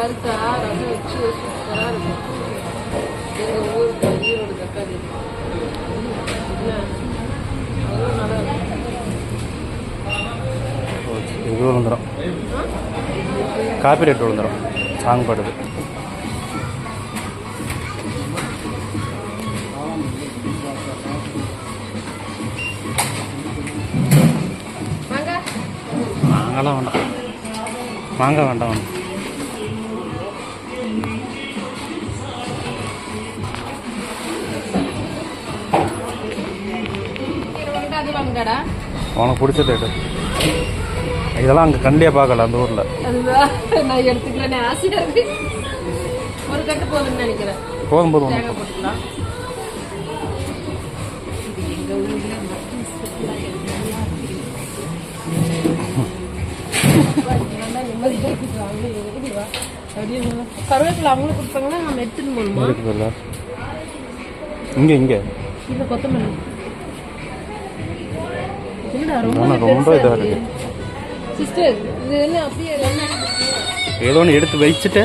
வறுத்தா ரசம் வச்சு சூப்பராக இருக்கும். எங்கள் ஊருக்கு ஈரோடு தக்காளி அதுவும் நல்லா இருக்கும். இது விழுந்துடும், காப்பி ரேட் விழுந்துடும், சாங் பாடுது. மாங்காய்லாம் வேண்டாம், மாங்காய் வேண்டாம் வேண்டாம். உனக்கு பிடிச்சது எடு. இதெல்லாம் அங்கே கண்டியாக பார்க்கல அந்த ஊரில். அதுதான் நான் எடுத்துக்கலான்னு ஆசையாக இருக்கு. ஒரு கட்டு போதும்னு நினைக்கிறேன். போதும் போதும். தேங்காய் போட்டுக்கலாம். எங்கள் ஊரில் கருவேப்பிலை அவங்களுக்கு கொடுத்தாங்கன்னா நம்ம எடுத்துட்டு போகணுமா? இங்கே இங்கே இல்லை கொத்தமல்லி ரொம்ப இதாக இருக்கு சிஸ்டர். இது என்ன அப்படியே ஏதோ ஒன்று எடுத்து வச்சுட்டு